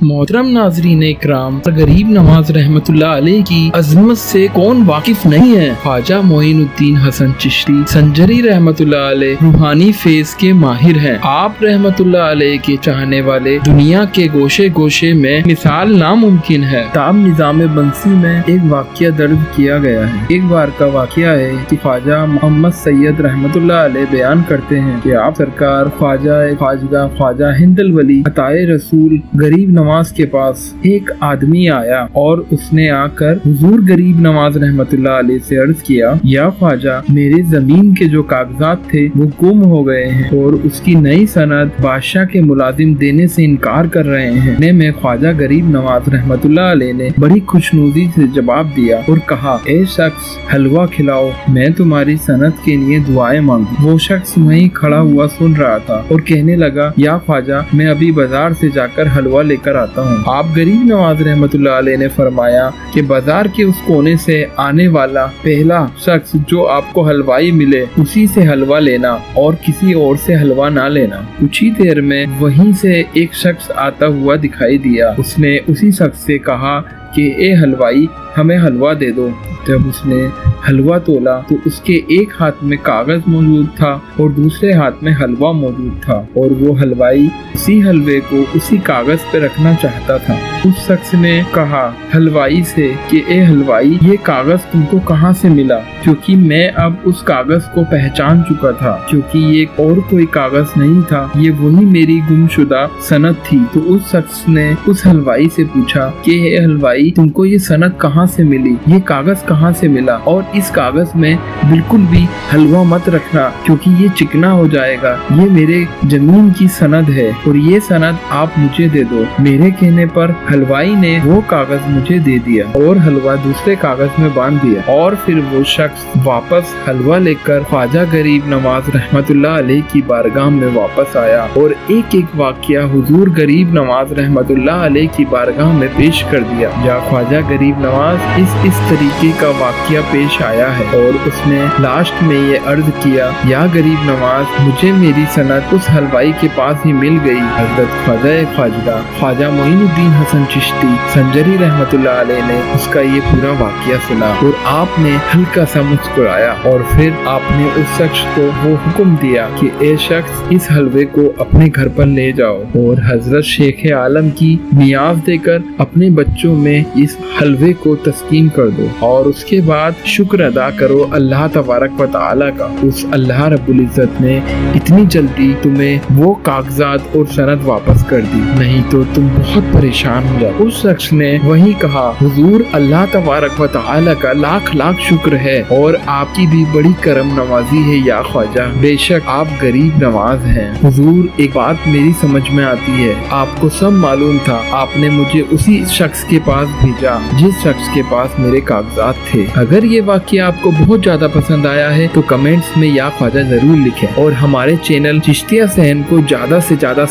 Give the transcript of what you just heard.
मोहतरम नाजरीन इकराम, गरीब नवाज रहमतुल्लाह अलैह की अजमत से कौन वाकिफ नहीं है। ख्वाजा मोइनुद्दीन हसन चिश्ती संजरी रहमतुल्लाह अलैह रूहानी फेज के माहिर हैं। आप रहमतुल्लाह अलैह के चाहने वाले दुनिया के गोशे गोशे में मिसाल नामुमकिन है। ताब निजाम बंसी में एक वाक़या दर्ज किया गया है। एक बार का वाक़या है कि ख्वाजा मोहम्मद सैयद रहमतुल्लाह अलैह बयान करते हैं कि आप सरकार ख्वाजा हिंदल वली अताए रसूल गरीब नवाज के पास एक आदमी आया और उसने आकर हुजूर गरीब नवाज रहमतुल्लाह अलैह से अर्ज किया, या ख्वाजा, मेरे जमीन के जो कागजात थे वो गुम हो गए हैं और उसकी नई सनद बादशाह के मुलाजिम देने से इनकार कर रहे हैं। ने में ख्वाजा गरीब नवाज रहमतुल्लाह अलैह ने बड़ी खुशनुदी से जवाब दिया और कहा, ए शख्स, हलवा खिलाओ, मैं तुम्हारी सनद के लिए दुआएं मांगू। वो शख्स वहीं खड़ा हुआ सुन रहा था और कहने लगा, या ख्वाजा, मैं अभी बाजार से जाकर हलवा लेकर आता हूँ। आप गरीब नवाज रहमतुल्लाह अलैह ने फरमाया कि बाजार के उस कोने से आने वाला पहला शख्स जो आपको हलवाई मिले उसी से हलवा लेना और किसी और से हलवा ना लेना। कुछ ही देर में वहीं से एक शख्स आता हुआ दिखाई दिया। उसने उसी शख्स से कहा कि ए हलवाई, हमें हलवा दे दो। जब उसने हलवा तोला तो उसके एक हाथ में कागज मौजूद था और दूसरे हाथ में हलवा मौजूद था और वो हलवाई उसी हलवे को उसी कागज पे रखना चाहता था। उस शख्स ने कहा हलवाई से कि ए हलवाई, ये कागज तुमको कहाँ से मिला? क्योंकि मैं अब उस कागज को पहचान चुका था, क्योंकि ये और कोई कागज नहीं था, ये वही मेरी गुमशुदा सनद थी। तो उस शख्स ने उस हलवाई से पूछा कि ए हलवाई, तुमको ये सनद कहाँ से मिली? ये कागज कहाँ से मिला? और इस कागज में बिल्कुल भी हलवा मत रखना, क्योंकि ये चिकना हो जाएगा। ये मेरे जमीन की सनद है और ये सनद आप मुझे दे दो। मेरे कहने पर हलवाई ने वो कागज मुझे दे दिया और हलवा दूसरे कागज में बांध दिया और फिर वो शख्स वापस हलवा लेकर ख्वाजा गरीब नवाज रहमतुल्लाह अलैह की बारगाह में वापस आया और एक एक वाक़या हुजूर गरीब नवाज रहमतुल्लाह अलैह की बारगाह में पेश कर दिया। या ख्वाजा गरीब नवाज इस तरीके का वाक़या पेश आया है और उसने लास्ट में ये अर्ज किया, या गरीब नवाज, मुझे मेरी सनद उस हलवाई के पास ही मिल गई। हजरत ख्वाजा मोइनुद्दीन हसन चिश्ती संजरी रहमतुल्लाह अलैह ने उसका ये पूरा वाक़या सुना और आपने हल्का सा मुस्कुराया और फिर आपने उस शख्स को वो हुक्म दिया कि ए शख्स, इस हलवे को अपने घर पर ले जाओ और हजरत शेख आलम की नियाज देकर अपने बच्चों में इस हलवे को तस्कीन कर दो और उसके बाद शुक्र अदा करो अल्लाह तबारक व तआला का। उस अल्लाह रब्बुल इज्जत ने इतनी जल्दी तुम्हें वो कागजात और सनद वापस कर दी, नहीं तो तुम बहुत परेशान हो जाओ। उस शख्स ने वही कहा, हुजूर, अल्लाह तबारक व तआला का लाख लाख शुक्र है और आपकी भी बड़ी करम नवाजी है या ख्वाजा, बेशक आप गरीब नवाज हैं। हुजूर, एक बात मेरी समझ में आती है, आपको सब मालूम था, आपने मुझे उसी शख्स के पास भेजा जिस शख्स के पास मेरे कागजात थे। अगर ये वाक़या आपको बहुत ज्यादा पसंद आया है तो कमेंट्स में या ख्वाजा जरूर लिखें और हमारे चैनल चिश्तिया सहन को ज्यादा से ज्यादा